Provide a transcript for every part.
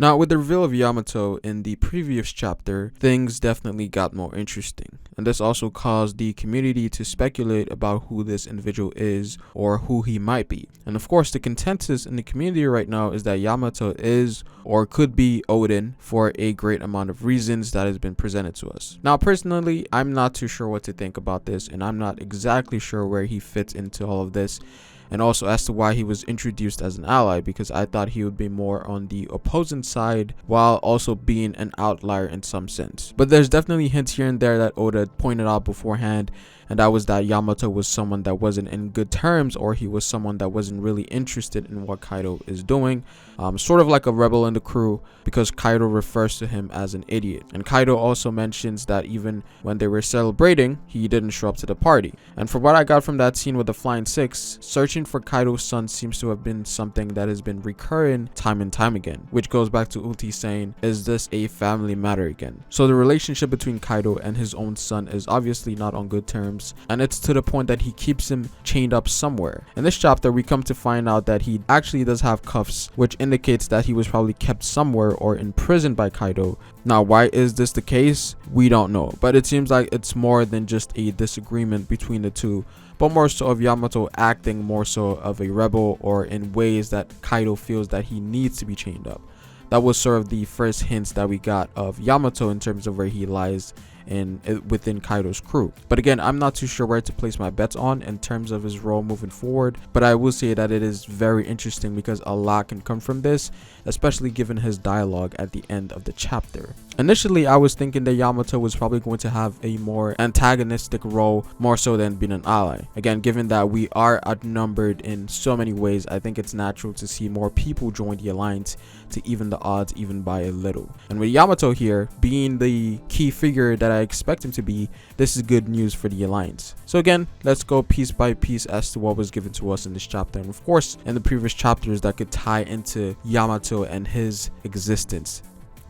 Now, with the reveal of Yamato in the previous chapter, things definitely got more interesting, and this also caused the community to speculate about who this individual is or who he might be. And of course, the consensus in the community right now is that Yamato is or could be Oden for a great amount of reasons that has been presented to us. Now, personally, I'm not too sure what to think about this, and I'm not exactly sure where he fits into all of this, and also as to why he was introduced as an ally, because I thought he would be more on the opposing side while also being an outlier in some sense. But there's definitely hints here and there that Oda pointed out beforehand, and that was that Yamato was someone that wasn't in good terms, or he was someone that wasn't really interested in what Kaido is doing, sort of like a rebel in the crew, because Kaido refers to him as an idiot. And Kaido also mentions that even when they were celebrating, he didn't show up to the party. And from what I got from that scene with the Flying Six, searching for Kaido's son seems to have been something that has been recurring time and time again, which goes back to Ulti saying, is this a family matter again? So the relationship between Kaido and his own son is obviously not on good terms, and it's to the point that he keeps him chained up somewhere. In this chapter, we come to find out that he actually does have cuffs, which indicates that he was probably kept somewhere or imprisoned by Kaido. Now, why is this the case? We don't know, but it seems like it's more than just a disagreement between the two, but more so of Yamato acting more so of a rebel, or in ways that Kaido feels that he needs to be chained up. That was sort of the first hints that we got of Yamato in terms of where he lies within Kaido's crew. But again, I'm not too sure where to place my bets on in terms of his role moving forward, but I will say that it is very interesting because a lot can come from this, especially given his dialogue at the end of the chapter. Initially, I was thinking that Yamato was probably going to have a more antagonistic role, more so than being an ally. Again, given that we are outnumbered in so many ways, I think it's natural to see more people join the alliance to even the odds even by a little. And with Yamato here being the key figure that I expect him to be, this is good news for the alliance. So again, let's go piece by piece as to what was given to us in this chapter, and of course in the previous chapters that could tie into Yamato and his existence.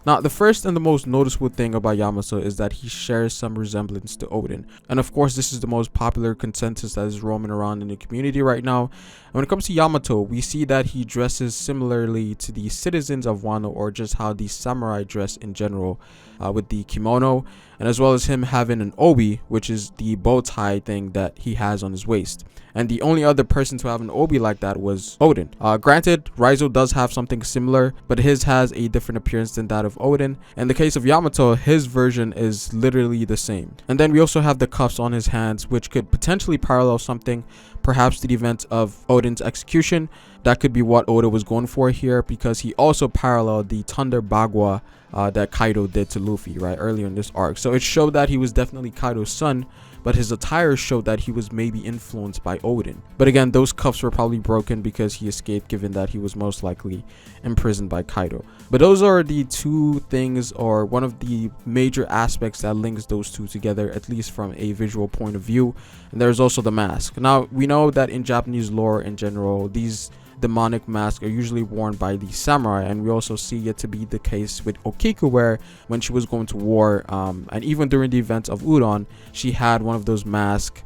Now, the first and the most noticeable thing about Yamato is that he shares some resemblance to Oden. And of course, this is the most popular consensus that is roaming around in the community right now. And when it comes to Yamato, we see that he dresses similarly to the citizens of Wano, or just how the samurai dress in general, with the kimono, and as well as him having an obi, which is the bow tie thing that he has on his waist. And the only other person to have an obi like that was Oden. Granted, Raizo does have something similar, but his has a different appearance than that of Oden. In the case of Yamato, his version is literally the same. And then we also have the cuffs on his hands, which could potentially parallel something, perhaps to the event of Oden's execution. That could be what Oda was going for here, because he also paralleled the Thunder Bagua that Kaido did to Luffy right earlier in this arc. So it showed that he was definitely Kaido's son, but his attire showed that he was maybe influenced by Oden. But again, those cuffs were probably broken because he escaped, given that he was most likely imprisoned by Kaido. But those are the two things, or one of the major aspects that links those two together, at least from a visual point of view. And there's also the mask. Now, we know that in Japanese lore in general, these demonic masks are usually worn by the samurai, and we also see it to be the case with Okiku, where when she was going to war, and even during the events of Udon, she had one of those masks,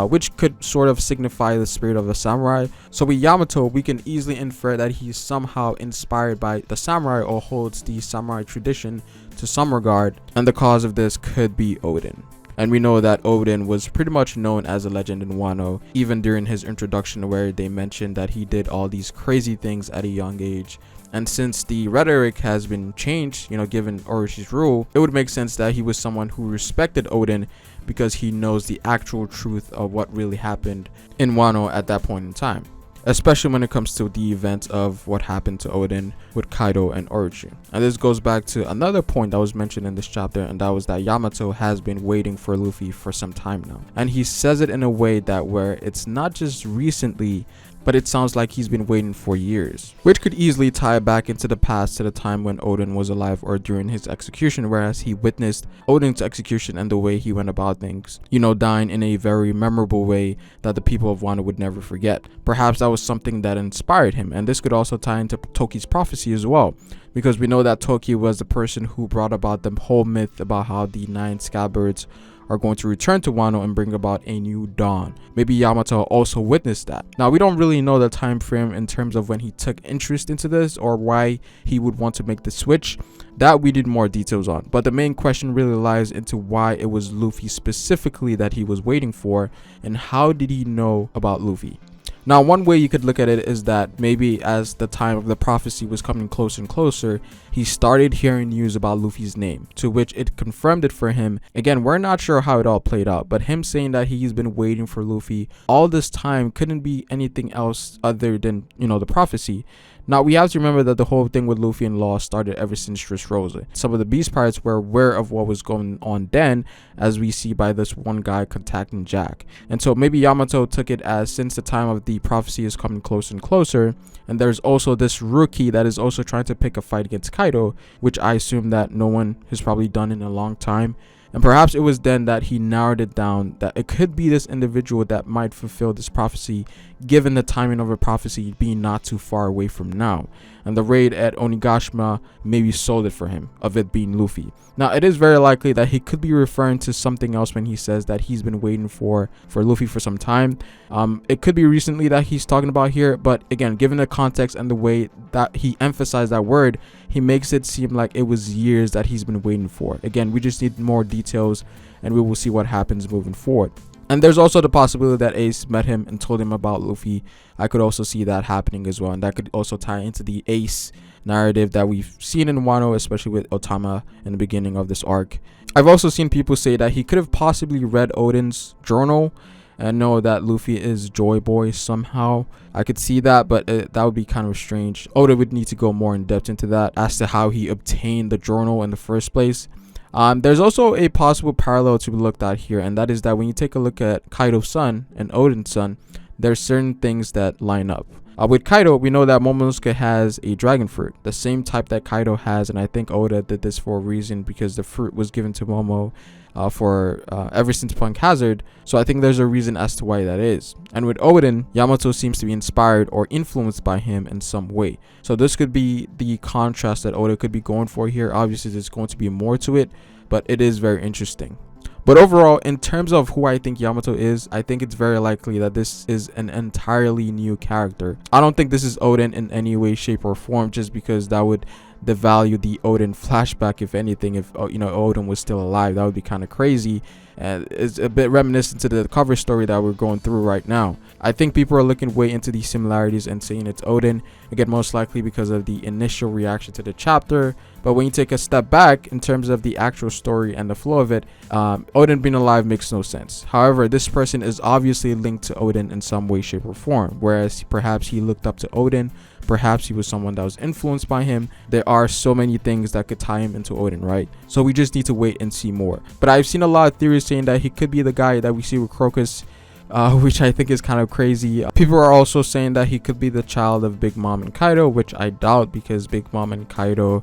which could sort of signify the spirit of a samurai. So with Yamato, we can easily infer that he's somehow inspired by the samurai, or holds the samurai tradition to some regard, and the cause of this could be Oden. And we know that Oden was pretty much known as a legend in Wano, even during his introduction, where they mentioned that he did all these crazy things at a young age. And since the rhetoric has been changed, given Orochi's rule, it would make sense that he was someone who respected Oden, because he knows the actual truth of what really happened in Wano at that point in time, especially when it comes to the events of what happened to Oden with Kaido and Orochi. And this goes back to another point that was mentioned in this chapter, and that was that Yamato has been waiting for Luffy for some time now. And he says it in a way that where it's not just recently, but it sounds like he's been waiting for years, which could easily tie back into the past, to the time when Oden was alive, or during his execution, whereas he witnessed Oden's execution and the way he went about things, dying in a very memorable way that the people of Wano would never forget. Perhaps that was something that inspired him, and this could also tie into Toki's prophecy as well, because we know that Toki was the person who brought about the whole myth about how the 9 scabbards are going to return to Wano and bring about a new dawn. Maybe Yamato also witnessed that. Now, we don't really know the time frame in terms of when he took interest into this or why he would want to make the switch. That we need more details on, but the main question really lies into why it was Luffy specifically that he was waiting for, and how did he know about Luffy. Now, one way you could look at it is that maybe as the time of the prophecy was coming closer and closer, he started hearing news about Luffy's name, to which it confirmed it for him. Again, we're not sure how it all played out, but him saying that he's been waiting for Luffy all this time couldn't be anything else other than, the prophecy. Now, we have to remember that the whole thing with Luffy and Law started ever since Dressrosa. Some of the Beast Pirates were aware of what was going on then, as we see by this one guy contacting Jack. And so maybe Yamato took it as, since the time of the prophecy is coming closer and closer, and there's also this rookie that is also trying to pick a fight against Kaido, which I assume that no one has probably done in a long time. And perhaps it was then that he narrowed it down that it could be this individual that might fulfill this prophecy, given the timing of a prophecy being not too far away from now. And the raid at Onigashima maybe sold it for him, of it being Luffy. Now, it is very likely that he could be referring to something else when he says that he's been waiting for Luffy for some time. It could be recently that he's talking about here, but again, given the context and the way that he emphasized that word, he makes it seem like it was years that he's been waiting for. Again, we just need more details, and we will see what happens moving forward. And there's also the possibility that Ace met him and told him about Luffy. I could also see that happening as well, and that could also tie into the Ace narrative that we've seen in Wano, especially with Otama in the beginning of this arc. I've also seen people say that he could have possibly read Oden's journal and know that Luffy is Joy Boy somehow. I could see that, but that would be kind of strange. Oda would need to go more in depth into that as to how he obtained the journal in the first place. There's also a possible parallel to be looked at here, and that is that when you take a look at Kaido's son and Oden's son, there's certain things that line up. With Kaido, we know that Momonosuke has a dragon fruit, the same type that Kaido has, and I think Oda did this for a reason, because the fruit was given to Momo for ever since Punk Hazard, so I think there's a reason as to why that is. And with Oden, Yamato seems to be inspired or influenced by him in some way, so this could be the contrast that Oda could be going for here. Obviously, there's going to be more to it, but it is very interesting. But overall, in terms of who I think Yamato is, I think it's very likely that this is an entirely new character. I don't think this is Oden in any way, shape, or form, just because that would devalue the Oden flashback. If anything, if Oden was still alive, that would be kind of crazy, and it's a bit reminiscent to the cover story that we're going through right now. I think people are looking way into these similarities and saying it's Oden, again, most likely because of the initial reaction to the chapter. But when you take a step back in terms of the actual story and the flow of it, Oden being alive makes no sense. However, this person is obviously linked to Oden in some way, shape, or form, whereas perhaps he looked up to Oden, perhaps he was someone that was influenced by him. There are so many things that could tie him into Oden, right? So we just need to wait and see more. But I've seen a lot of theories saying that he could be the guy that we see with Crocus, which I think is kind of crazy. People are also saying that he could be the child of Big Mom and Kaido, which I doubt, because Big Mom and Kaido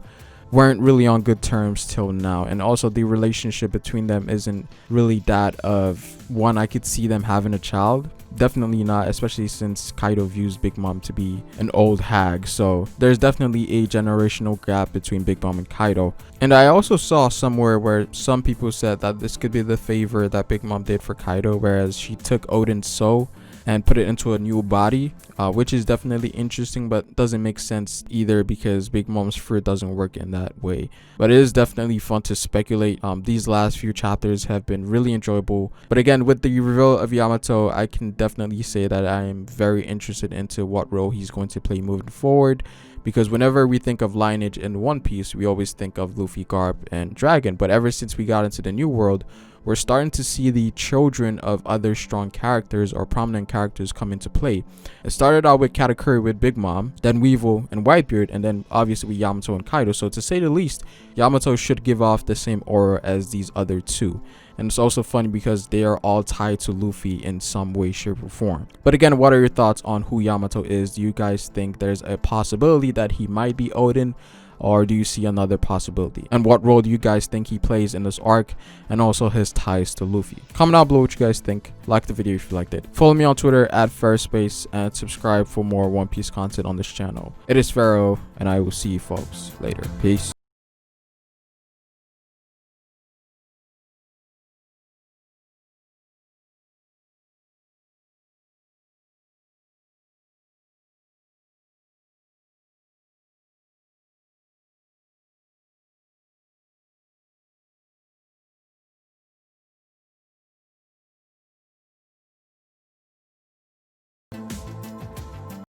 weren't really on good terms till now, and also the relationship between them isn't really that of one I could see them having a child. Definitely not, especially since Kaido views Big Mom to be an old hag, so there's definitely a generational gap between Big Mom and Kaido. And I also saw somewhere where some people said that this could be the favor that Big Mom did for Kaido, whereas she took Oden's soul and put it into a new body, which is definitely interesting, but doesn't make sense either, because Big Mom's fruit doesn't work in that way. But it is definitely fun to speculate. These last few chapters have been really enjoyable, but again, with the reveal of Yamato, I can definitely say that I am very interested into what role he's going to play moving forward, because whenever we think of lineage in One Piece, we always think of Luffy, Garp, and Dragon. But ever since we got into the New World, we're starting to see the children of other strong characters or prominent characters come into play. It started out with Katakuri with Big Mom, then Weevil and Whitebeard, and then obviously with Yamato and Kaido. So to say the least, Yamato should give off the same aura as these other two. And it's also funny because they are all tied to Luffy in some way, shape, or form. But again, what are your thoughts on who Yamato is? Do you guys think there's a possibility that he might be Oden, or do you see another possibility? And what role do you guys think he plays in this arc, and also his ties to Luffy? Comment down below what you guys think. Like the video if you liked it. Follow me on Twitter at Ferrospace, and subscribe for more One Piece content on this channel. It is Pharaoh, and I will see you folks later. Peace.